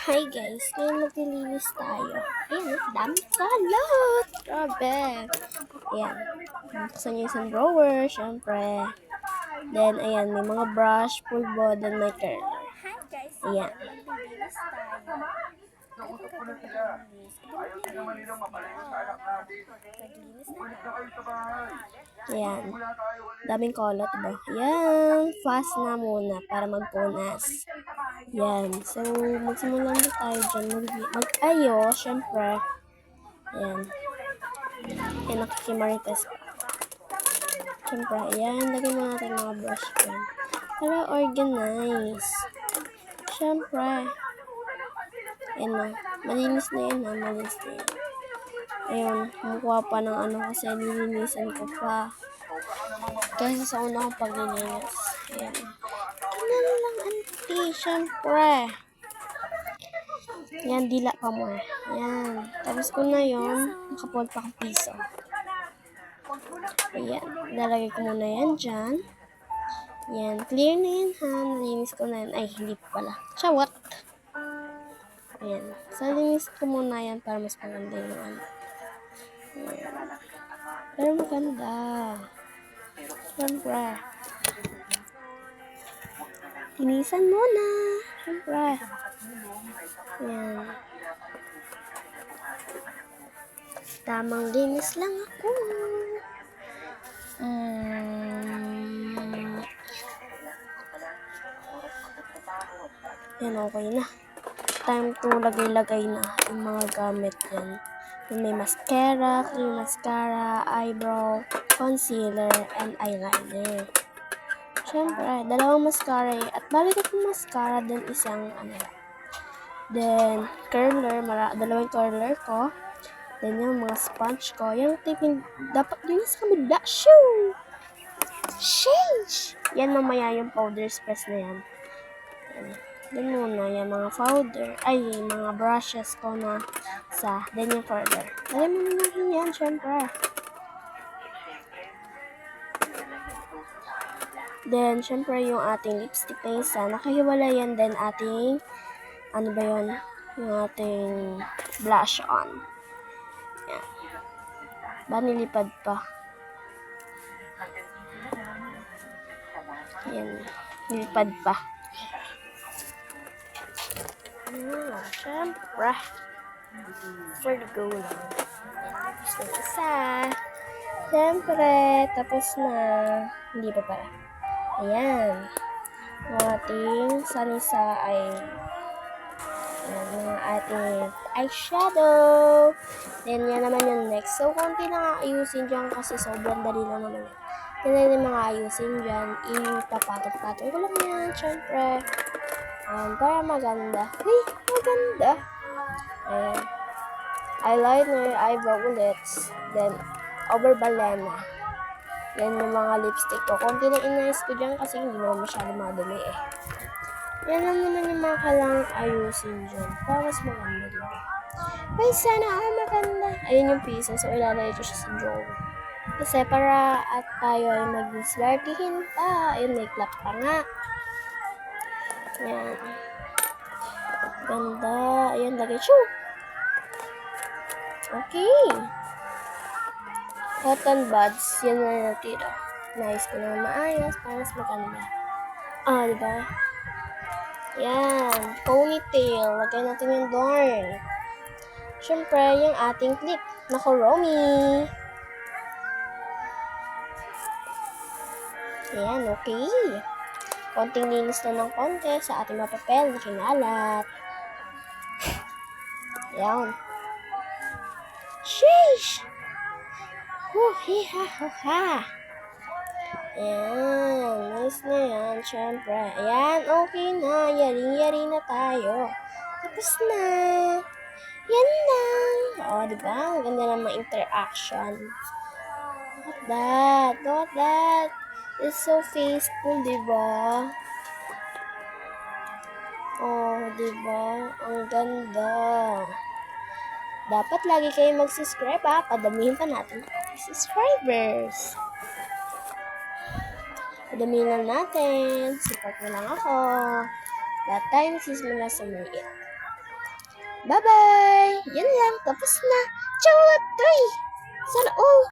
Hi guys, ngayon maglilinis tayo. Ayan, dami kalat. Grabe. Ayan. Buksan nyo isang drawer, syempre. Then, ayan, may mga brush, pulbo, then may curler. Hi guys, Ayan. maglilinis tayo. Ano ka ba maglilinis? Maglilinis na. Ayan. Daming kalat ba? Ayan. Fast na muna para magpunas. Ayan. So, magsimula na tayo dyan. Mag-ayos, syempre. Ayan. Ayan, nakikimarites pa. Siyempre, ayan, lagyan mo natin mga brush pen. Para organize. Siyempre. Ayan na. Malinis na yan ha. Malinis na yan. Ayun, kumukuha pa ng ano kasi nilinisan ko pa. Kasi sa una kong paglilinis. Ayan. Ano lang, auntie. Siyempre. Ayan, dila pa mo. Ayan. Tapos ko na yun. Nakapod pa ang piso. Ayan. Lalagay ko muna yan dyan. Yan, clear na yan ha. Nalinis ko na yan. Ay, hindi pala. Chawat! Ayan. So, linis ko muna yan para mas maganda yung ano. Ayan. Pero maganda. Siyempre. Linisan muna. Siyempre. Ayan. Tamang linis lang ako. Yan, okay na. Time to lagay-lagay na yung mga gamit yan. Yung may mascara, clear mascara, eyebrow, concealer, and eyeliner. Siyempre, dalawang mascara at balik akong mascara, then isang ano. Then, curler, dalawang curler ko. Then, yung mga sponge ko. Yung tipin, dapat yun sa kabila. Shoo! Sheesh! Yan mamaya yung powder press na yan. Then muna yung mga powder, mga brushes ko na then yung curler. Alam mo naman yan, syempre. Then, syempre yung ating lipstick na isa, nakahiwala yan, then ating, ano ba yun? Yung ating blush on. Yan. Ba, nilipad pa. Yan. Nilipad pa. Syempre. For the go lang. Tapos na isa. Syempre, tapos na. Hindi pa pala. Ayan. Ang ating sanisa ay ang ating eyeshadow. Then, yan naman yung next. So, konti na nga ayusin dyan kasi sobrang dali lang naman yan. Yan na yung mga ayusin dyan. Ipapatong-patong ko lang yan, syempre. Para maganda. Hey, maganda. Ayan. Eyeliner, eyebrow ulit. Then, overbalena. Yan yung mga lipstick ko. Konti na inayos ko dyan kasi hindi naman masyado madumi eh. Yan lang naman yung mga kailangang ayusin dyan. Para mas maganda din. Ay, sana maganda. Ayun yung piso. So, ilalagay ko siya sa drawer. Kasi para at tayo ay mag-swertihin pa. Ayun, may clap pa nga. Yan. Ganda. Ayan, lagay. Shoo! Okay. Cotton buds. Yan na natira. Nice ko na maayos. Para mas maganda. Diba? Yan. Ponytail. Lagay natin yung doon. Siyempre, yung ating clip. Naku, Romy. Ayan, okay. Konting linis na ng konti sa ating mga papel na kinalat. Ayan. Sheesh! Hi-ha-ha-ha. Ayan, nice na yan, syempre. Ayan, okay na. Yari-yari na tayo. Tapos na. Yan lang. Diba? Ang ganda ng mga interaction. Look at that. Look at that. It's so faithful, diba? Diba? Ang ganda. Dapat lagi kayo mag-subscribe ha. Padamihin pa natin subscribers. Padamihin lang natin. Support mo lang ako. That time, sis mo na sa maliit. Bye-bye! Yan lang, tapos na. Chut! Uy! Sana all!